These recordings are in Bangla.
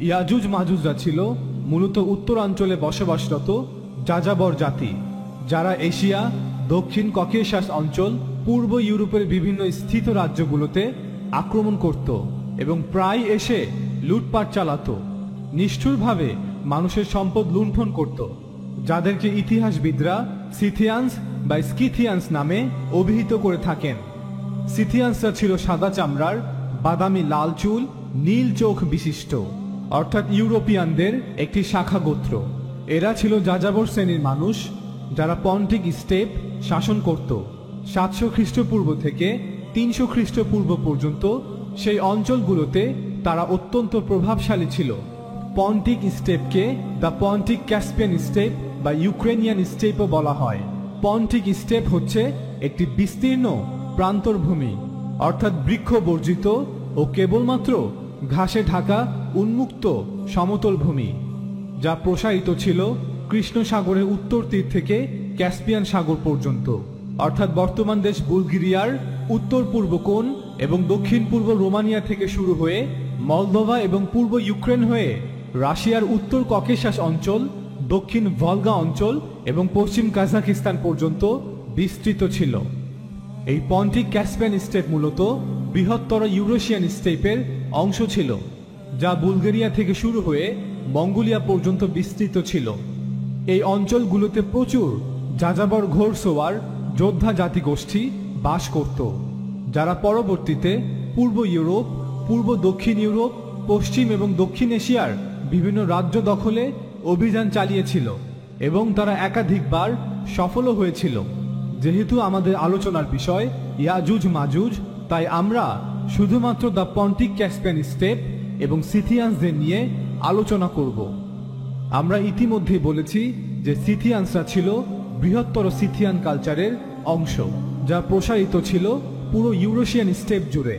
ইয়াজুজ মাজুজরা ছিল মূলত উত্তরাঞ্চলে বসবাসরত যাযাবর জাতি, যারা এশিয়া, দক্ষিণ ককেশাস অঞ্চল, পূর্ব ইউরোপের বিভিন্ন স্থিত রাজ্যগুলোতে আক্রমণ করত এবং প্রায় এসে লুটপাট চালাতো, নিষ্ঠুরভাবে মানুষের সম্পদ লুণ্ঠন করত, যাদেরকে ইতিহাসবিদরা সিথিয়ানস বা স্কিথিয়ানস নামে অভিহিত করে থাকেন। সিথিয়ানসরা ছিল সাদা চামড়ার, বাদামি লাল চুল, নীল চোখ বিশিষ্ট, অর্থাৎ ইউরোপিয়ানদের একটি শাখা গোত্র। এরা ছিল যাযাবর শ্রেণীর মানুষ, যারা পন্টিক স্টেপ শাসন করত। 700 খ্রিস্টপূর্ব থেকে 300 খ্রিস্টপূর্ব পর্যন্ত সেই অঞ্চলগুলোতে তারা অত্যন্ত প্রভাবশালী ছিল। পন্টিক স্টেপকে দ্য পন্টিক ক্যাসপিয়ান স্টেপ বা ইউক্রেনিয়ান স্টেপও বলা হয়। পন্টিক স্টেপ হচ্ছে একটি বিস্তীর্ণ প্রান্তর ভূমি, অর্থাৎ বৃক্ষ বর্জিত ও কেবলমাত্র ঘাসে ঢাকা উন্মুক্ত সমতল ভূমি, যা প্রসারিত ছিল কৃষ্ণ সাগরের উত্তর তীর থেকে ক্যাসপিয়ান সাগর পর্যন্ত, অর্থাৎ বর্তমান দেশ বুলগেরিয়ার উত্তর পূর্ব কোণ এবং দক্ষিণ পূর্ব রোমানিয়া থেকে শুরু হয়ে মলদোভা এবং পূর্ব ইউক্রেন হয়ে রাশিয়ার উত্তর ককেশাস অঞ্চল, দক্ষিণ ভলগা অঞ্চল এবং পশ্চিম কাজাকিস্তান পর্যন্ত বিস্তৃত ছিল। এই পন্টিক ক্যাসপিয়ান স্টেপ মূলত বৃহত্তর ইউরেশিয়ান স্টেপের অংশ ছিল, যা বুলগেরিয়া থেকে শুরু হয়ে মঙ্গোলিয়া পর্যন্ত বিস্তৃত ছিল। এই অঞ্চলগুলোতে প্রচুর যাযাবর ঘোড়সওয়ার যোদ্ধা জাতিগোষ্ঠী বাস করত, যারা পরবর্তীতে পূর্ব ইউরোপ, পূর্ব দক্ষিণ ইউরোপ, পশ্চিম এবং দক্ষিণ এশিয়ার বিভিন্ন রাজ্য দখলে অভিযান চালিয়েছিল এবং তারা একাধিকবার সফলও হয়েছিল। যেহেতু আমাদের আলোচনার বিষয় ইয়াজুজ মাজুজ, তাই আমরা শুধুমাত্র দ্য পন্টিক ক্যাসপিয়ান স্টেপ এবং সিথিয়ানসদের নিয়ে আলোচনা করব। আমরা ইতিমধ্যেই বলেছি যে সিথিয়ানসরা ছিল বৃহত্তর সিথিয়ান কালচারের অংশ, যা প্রসারিত ছিল পুরো ইউরেশিয়ান স্টেপ জুড়ে।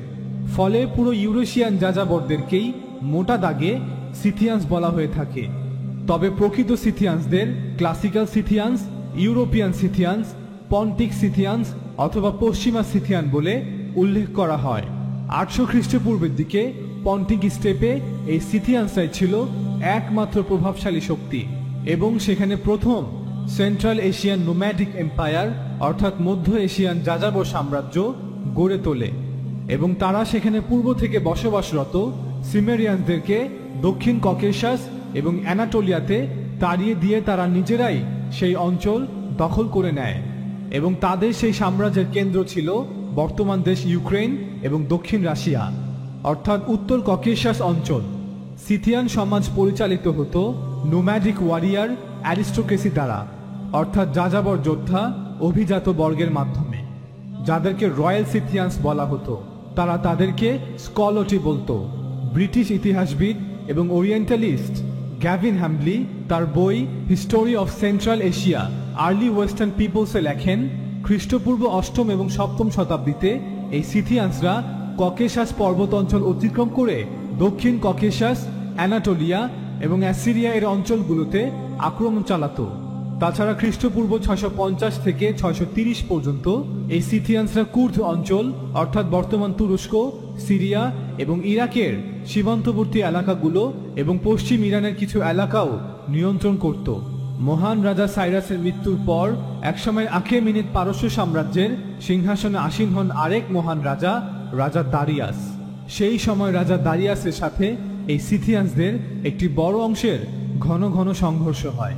ফলে পুরো ইউরেশিয়ান যাযাবরদেরকেই মোটা দাগে সিথিয়ানস বলা হয়ে থাকে। তবে প্রকৃত সিথিয়ানসদের ক্লাসিক্যাল সিথিয়ানস, ইউরোপিয়ান সিথিয়ানস, পন্টিক সিথিয়ানস অথবা পশ্চিমা সিথিয়ান বলে উল্লেখ করা হয়। 800 খ্রিস্টপূর্বের দিকে পন্টিক স্টেপে এই সিথিয়ানসরাই ছিল একমাত্র প্রভাবশালী শক্তি এবং সেখানে প্রথম সেন্ট্রাল এশিয়ান নোম্যাডিক এম্পায়ার অর্থাৎ মধ্য এশিয়ান যাযাবর সাম্রাজ্য গড়ে তোলে এবং তারা সেখানে পূর্ব থেকে বসবাসরত সিমেরিয়ানদেরকে দক্ষিণ ককেশাস এবং অ্যানাটোলিয়াতে তাড়িয়ে দিয়ে তারা নিজেরাই সেই অঞ্চল দখল করে নেয় এবং তাদের সেই সাম্রাজ্যের কেন্দ্র ছিল বর্তমান দেশ ইউক্রেন এবং দক্ষিণ রাশিয়া, অর্থাৎ উত্তর ককেশাস অঞ্চল। সিথিয়ান সমাজ পরিচালিত হতো নোম্যাডিক ওয়ারিয়ার অ্যারিস্টোক্রেসি দ্বারা, অর্থাৎ যাযাবর যোদ্ধা অভিজাত বর্গের মাধ্যমে, যাদেরকে রয়্যাল সিথিয়ানস বলা হতো। তারা তাদেরকে স্কলটি বলতো। ব্রিটিশ ইতিহাসবিদ এবং ওরিয়েন্টালিস্ট গ্যাভিন হ্যাম্বলি তার বই history of central Asia early western পিপলসে লেখেন, খ্রিস্টপূর্ব 8ম এবং 7ম শতাব্দীতে এই সিথিয়ানসরা ককেশাস পর্বত অঞ্চল অতিক্রম করে দক্ষিণ ককেশাস, অ্যানাটোলিয়া এবং অ্যাসিরিয়া এর অঞ্চলগুলোতে আক্রমণ চালাতো। তাছাড়া খ্রিস্টপূর্ব 650 থেকে 630 পর্যন্ত এই সিথিয়ানসরা কুর্দ অঞ্চল অর্থাৎ বর্তমান তুরস্ক, সিরিয়া এবং ইরাকের সীমান্তবর্তী এলাকাগুলো এবং পশ্চিম ইরানের কিছু এলাকাও নিয়ন্ত্রণ করত। মহান রাজা সাইরাসের মৃত্যুর পর একসময় আখেমেনিদ পারস্য সাম্রাজ্যের সিংহাসনে আসীন হন আরেক মহান রাজা, রাজা দারিয়াস। সেই সময় রাজা দারিয়াসের সাথে এই সিথিয়ানসদের একটি বড় অংশের ঘন ঘন সংঘর্ষ হয়,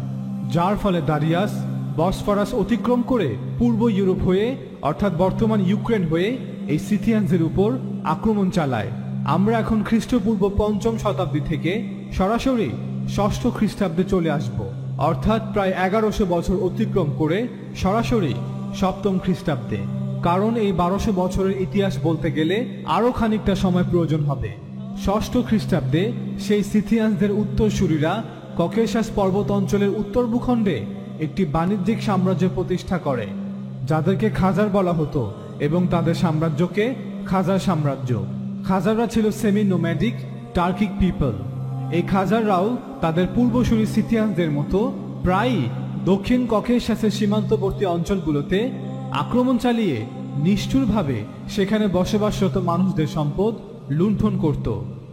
যার ফলে দারিয়াস বসফরাস অতিক্রম করে পূর্ব ইউরোপ হয়ে অর্থাৎ বর্তমান ইউক্রেন হয়ে এই সিথিয়ানসদের উপর আক্রমণ চালায়। আমরা এখন খ্রিস্টপূর্ব 5ম শতাব্দী থেকে সরাসরি 6ষ্ঠ খ্রিস্টাব্দে চলে আসব, অর্থাৎ প্রায় 1100 বছর অতিক্রম করে সরাসরি 7ম খ্রিস্টাব্দে। কারণ এই 1200 বছরের ইতিহাস বলতে গেলে আরো খানিকটা সময় প্রয়োজন হবে। 6ষ্ঠ খ্রিস্টাব্দে সেই সিথিয়ানসদের উত্তরসূরিরা ককেশাস পর্বত অঞ্চলের উত্তর ভূখণ্ডে একটি বাণিজ্যিক সাম্রাজ্য প্রতিষ্ঠা করে, যাদেরকে খাজার বলা হতো এবং তাদের সাম্রাজ্যকে খাজার সাম্রাজ্য। খাজাররা ছিল সেমি নোম্যাডিক টার্কিক পিপল। এই খাজাররাও তাদের পূর্বসূরি সিথিয়ানসদের মতো প্রায়ই দক্ষিণ ককেশাসের সীমান্তবর্তী অঞ্চলগুলোতে আক্রমণ চালিয়ে নিষ্ঠুরভাবে সেখানে বসবাসরত মানুষদের সম্পদ লুণ্ঠন করত।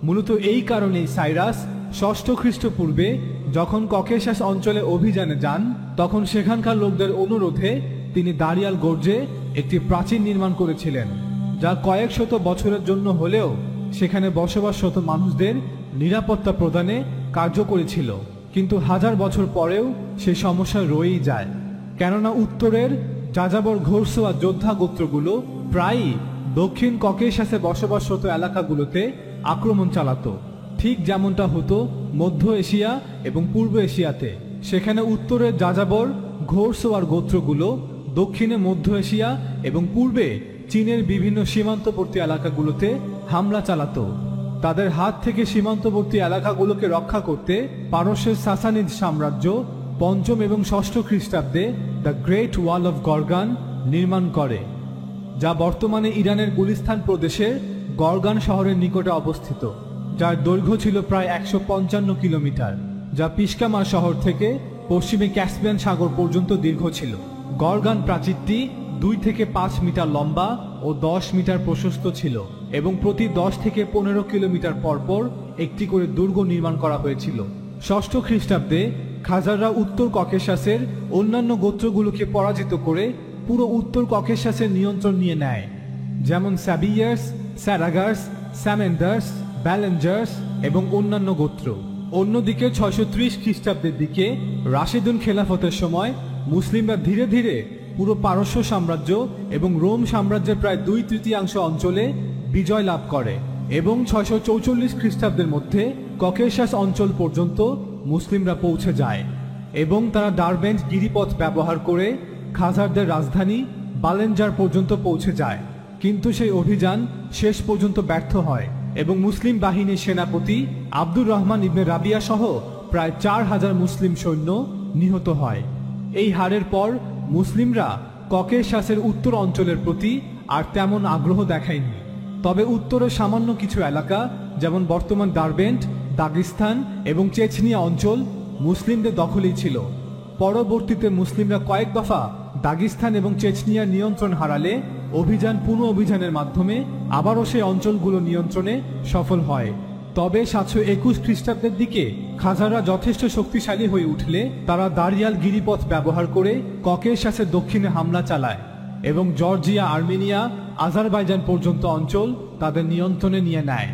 মূলত এই কারণেই সাইরাস ষষ্ঠ খ্রিস্টপূর্বে যখন ককেশাস অঞ্চলে অভিযানে যান, তখন সেখানকার লোকদের অনুরোধে তিনি দারিয়াল গোর্জে একটি প্রাচীর নির্মাণ করেছিলেন, যা কয়েক শত বছরের জন্য হলেও সেখানে বসবাসরত মানুষদের নিরাপত্তা প্রদানে কার্যকরী ছিল। কিন্তু হাজার বছর পরেও সেই সমস্যা রয়েই যায়, কেননা উত্তরের যাযাবর ঘোড়সওয়ার যোদ্ধা গোত্রগুলো প্রায়ই দক্ষিণ ককেশাসে বসবাসরত এলাকাগুলোতে আক্রমণ চালাতো, ঠিক যেমনটা হতো মধ্য এশিয়া এবং পূর্ব এশিয়াতে। সেখানে উত্তরের যাযাবর ঘোড়সওয়ার গোত্রগুলো দক্ষিণে মধ্য এশিয়া এবং পূর্বে চীনের বিভিন্ন সীমান্তবর্তী এলাকাগুলোতে হামলা চালাতো। তাদের হাত থেকে সীমান্তবর্তী এলাকাগুলোকে রক্ষা করতে পারস্যের সাসানিদ সাম্রাজ্য পঞ্চম এবং ষষ্ঠ খ্রিস্টাব্দে দ্য গ্রেট ওয়াল অফ গরগান নির্মাণ করে, যা বর্তমানে ইরানের গুলিস্তান প্রদেশের গরগান শহরের নিকটে অবস্থিত, যার দৈর্ঘ্য ছিল প্রায় 155 কিলোমিটার, যা পিসকামার শহর থেকে পশ্চিমে ক্যাসপিয়ান সাগর পর্যন্ত দীর্ঘ ছিল। গরগান প্রাচীরটি 2 থেকে 5 মিটার লম্বা ও 10 মিটার প্রশস্ত ছিল এবং প্রতি 10 থেকে 15 কিলোমিটার পরপর একটি করে দুর্গ নির্মাণ করা হয়েছিল। ষষ্ঠ খ্রিস্টাব্দে খাজাররা উত্তর ককেশাসের অন্যান্য গোত্রগুলোকে পরাজিত করে পুরো উত্তর ককেশাসের নিয়ন্ত্রণ নিয়ে নেয়, যেমন সাবিয়ার্স, স্যারাগার্স, স্যামেন্ডার্স, ব্যালেঞ্জার্স এবং অন্যান্য গোত্র। অন্যদিকে 630 খ্রিস্টাব্দের দিকে রাশিদুন খেলাফতের সময় মুসলিমরা ধীরে ধীরে পুরো পারস্য সাম্রাজ্য এবং রোম সাম্রাজ্যের প্রায় 2/3 অঞ্চলে বিজয় লাভ করে এবং 644 খ্রিস্টাব্দের মধ্যে ককেশাস অঞ্চল পর্যন্ত মুসলিমরা পৌঁছে যায় এবং তারা ডারবেন্ট গিরিপথ ব্যবহার করে খাজারদের রাজধানী বালেনজার পর্যন্ত পৌঁছে যায়। কিন্তু সেই অভিযান শেষ পর্যন্ত ব্যর্থ হয় এবং মুসলিম বাহিনীর সেনাপতি আব্দুর রহমান ইবনে রাবিয়া সহ প্রায় 4000 মুসলিম সৈন্য নিহত হয়। এই হারের পর মুসলিমরা ককেশাসের উত্তর অঞ্চলের প্রতি আর তেমন আগ্রহ দেখায়নি, তবে উত্তরের সামান্য কিছু এলাকা যেমন বর্তমান ডারবেন্ট, দাগিস্তান এবং চেচনিয়া অঞ্চল মুসলিমদের দখলেই ছিল। পরবর্তীতে মুসলিমরা কয়েক দফা দাগিস্তান এবং চেচনিয়ার নিয়ন্ত্রণ হারালে পুনঃ অভিযানের মাধ্যমে আবারও সেই অঞ্চলগুলো নিয়ন্ত্রণে সফল হয়। তবে 721 খ্রিস্টাব্দের দিকে খাজাররা যথেষ্ট শক্তিশালী হয়ে উঠলে তারা দারিয়াল গিরিপথ ব্যবহার করে ককেশাসের দক্ষিণে হামলা চালায় এবং জর্জিয়া, আর্মেনিয়া, আজারবাইজান পর্যন্ত অঞ্চল তাদের নিয়ন্ত্রণে নিয়ে নেয়।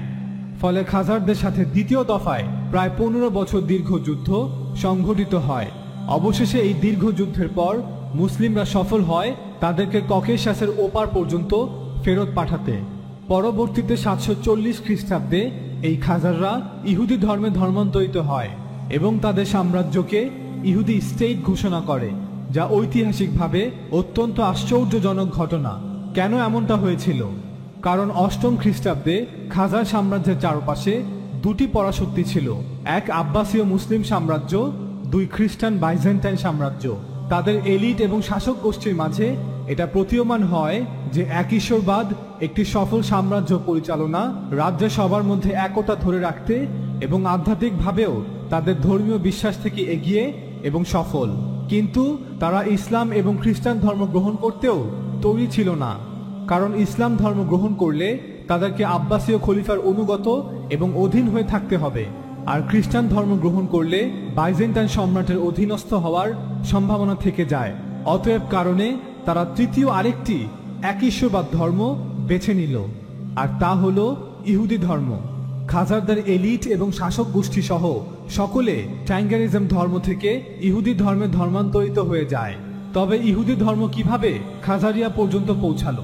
ফলে খাজারদের সাথে দ্বিতীয় দফায় প্রায় 15 বছর দীর্ঘ যুদ্ধ সংঘটিত হয়। অবশেষে এই দীর্ঘ যুদ্ধের পর মুসলিমরা সফল হয় তাদেরকে ককেশাসের ওপার পর্যন্ত ফেরত পাঠাতে। পরবর্তীতে 740 খ্রিস্টাব্দে এই খাজাররা ইহুদি ধর্মে ধর্মান্তরিত হয় এবং তাদের সাম্রাজ্যকে ইহুদি স্টেট ঘোষণা করে, যা ঐতিহাসিকভাবে অত্যন্ত আশ্চর্যজনক ঘটনা। কেন এমনটা হয়েছিল? কারণ অষ্টম খ্রিস্টাব্দে খাজার সাম্রাজ্যের চারপাশে দুটি পরাশক্তি ছিল, এক আব্বাসীয় মুসলিম সাম্রাজ্য, 2 খ্রিস্টান বাইজেন্টাইন সাম্রাজ্য। তাদের এলিট এবং শাসক গোষ্ঠীর মাঝে এটা প্রতীয়মান হয় যে এক ঈশ্বরবাদ একটি সফল সাম্রাজ্য পরিচালনা, রাজ্যে সবার মধ্যে একতা ধরে রাখতে এবং আধ্যাত্মিকভাবেও তাদের ধর্মীয় বিশ্বাস থেকে এগিয়ে এবং সফল। কিন্তু তারা ইসলাম এবং খ্রিস্টান ধর্ম গ্রহণ করতেও তৈরি ছিল না, কারণ ইসলাম ধর্ম গ্রহণ করলে তাদেরকে আব্বাসীয় খলিফার অনুগত এবং অধীন হয়ে থাকতে হবে, আর খ্রিস্টান ধর্ম গ্রহণ করলে বাইজেন্টাইন সম্রাটের অধীনস্থ হওয়ার সম্ভাবনা থেকে যায়। অতএব কারণে তারা তৃতীয় আরেকটি এক ঈশ্বরবাদ ধর্ম বেছে নিল, আর তা হলো ইহুদি ধর্ম। খাজারদের এলিট এবং শাসক গোষ্ঠী সহ সকলে ট্যাঙ্গারিজম ধর্ম থেকে ইহুদি ধর্মে ধর্মান্তরিত হয়ে যায়। তবে ইহুদি ধর্ম কিভাবে খাজারিয়া পর্যন্ত পৌঁছালো?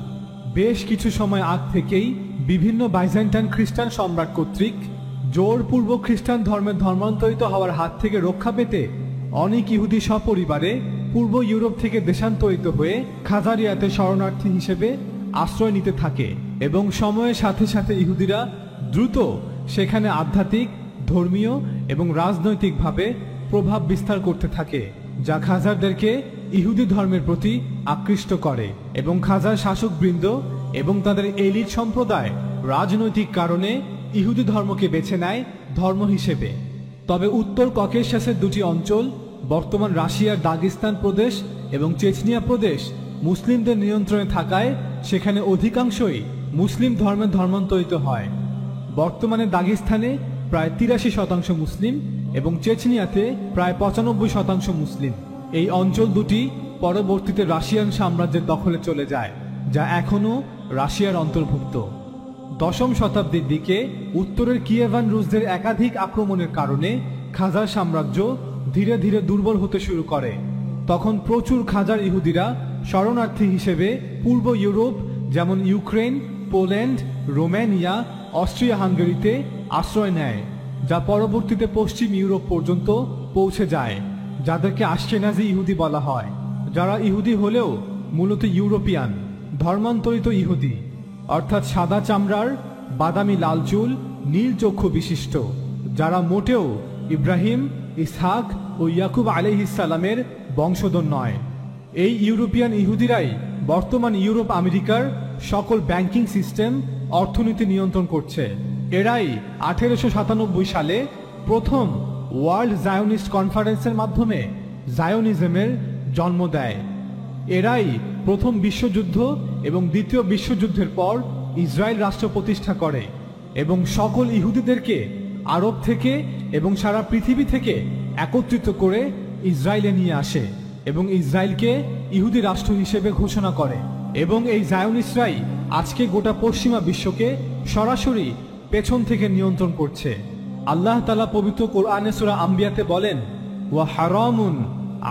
বেশ কিছু সময় আগ থেকেই বিভিন্ন বাইজেন্টাইন খ্রিস্টান সম্রাট কর্তৃক জোরপূর্বক খ্রিস্টান ধর্মে ধর্মান্তরিত হওয়ার হাত থেকে রক্ষা পেতে অনেক ইহুদি সপরিবারে পূর্ব ইউরোপ থেকে দেশান্তরিত হয়ে খাজারিয়াতে শরণার্থী হিসেবে আশ্রয় নিতে থাকে এবং সময়ের সাথে সাথে ইহুদিরা দ্রুত সেখানে আধ্যাত্মিক, ধর্মীয় এবং রাজনৈতিকভাবে প্রভাব বিস্তার করতে থাকে, যা খাজারদেরকে ইহুদি ধর্মের প্রতি আকৃষ্ট করে এবং খাজার শাসকবৃন্দ এবং তাদের এলিট সম্প্রদায় রাজনৈতিক কারণে ইহুদি ধর্মকে বেছে নেয় ধর্ম হিসেবে। তবে উত্তর ককেশাসের দুটি অঞ্চল, বর্তমান রাশিয়ার দাগিস্তান প্রদেশ এবং চেচনিয়া প্রদেশ, মুসলিমদের নিয়ন্ত্রণে থাকায় সেখানে অধিকাংশই মুসলিম ধর্মে ধর্মান্তরিত হয়। বর্তমানে দাগিস্তানে প্রায় 83% মুসলিম এবং চেচনিয়াতে প্রায় 95% মুসলিম। এই অঞ্চল দুটি পরবর্তীতে রাশিয়ান সাম্রাজ্যের দখলে চলে যায়, যা এখনও রাশিয়ার অন্তর্ভুক্ত। 10ম শতাব্দীর দিকে উত্তরের কিয়েভান রুশদের একাধিক আক্রমণের কারণে খাজার সাম্রাজ্য ধীরে ধীরে দুর্বল হতে শুরু করে। তখন প্রচুর খাজার ইহুদিরা শরণার্থী হিসেবে পূর্ব ইউরোপ যেমন ইউক্রেন, পোল্যান্ড, রোমানিয়া, অস্ট্রিয়া হাঙ্গেরিতে আশ্রয় নেয়, যা পরবর্তীতে পশ্চিম ইউরোপ পর্যন্ত পৌঁছে যায়, যাদেরকে আশকেনাজি ইহুদি বলা হয়, যারা ইহুদি হলেও মূলত ইউরোপিয়ান ধর্মান্তরিত ইহুদি, অর্থাৎ সাদা চামড়ার, বাদামি লাল চুল, নীল চক্ষু বিশিষ্ট, যারা মোটেও ইব্রাহিম, ইসহাক ও ইয়াকুব আলাইহিসসালামের বংশধর নয়। এই ইউরোপিয়ান ইহুদিরাই বর্তমান ইউরোপ আমেরিকার সকল ব্যাংকিং সিস্টেম, অর্থনীতি নিয়ন্ত্রণ করছে। এরাই 1897 সালে প্রথম ওয়ার্ল্ড জায়োনিস্ট কনফারেন্সের মাধ্যমে জায়োনিজমের জন্ম দেয়। এরাই প্রথম বিশ্বযুদ্ধ এবং দ্বিতীয় বিশ্বযুদ্ধের পর ইসরায়েল রাষ্ট্র প্রতিষ্ঠা করে এবং সকল ইহুদিদেরকে আরব থেকে এবং সারা পৃথিবী থেকে একত্রিত করে ইসরায়েলে নিয়ে আসে এবং ইসরায়েলকে ইহুদি রাষ্ট্র হিসেবে ঘোষণা করে। এবং এই জায়োনিস্টরাই আজকে গোটা পশ্চিমা বিশ্বকে সরাসরি পেছন থেকে নিয়ন্ত্রণ করছে। আল্লাহ তাআলা পবিত্র কোরআনে সূরা আম্বিয়াতে বলেন, ওয়া হারামুন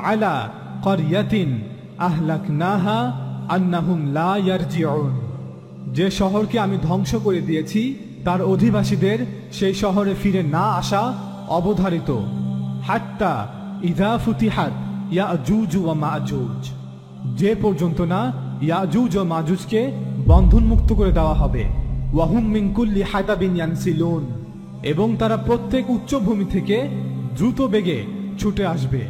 আলা ক্বরিয়াতিন আহলাকনাহা আন্নাহুম লা ইয়ারজিউন। যে শহরকে আমি ধ্বংস করে দিয়েছি তার অধিবাসীদের সেই শহরে ফিরে না আসা অবধারিত। হাত্তা ইযা ফুতিহাত ইয়াজুজ ওয়া মাজুজ, যে পর্যন্ত না ইয়াজুজ ও মাজুজকে বন্ধনমুক্ত করে দেওয়া হবে। ওয়াহুম মিন কুল্লি হাদাবিন ইয়ানসিলুন, এবং তারা প্রত্যেক উচ্চভূমি থেকে দ্রুত বেগে ছুটে আসবে।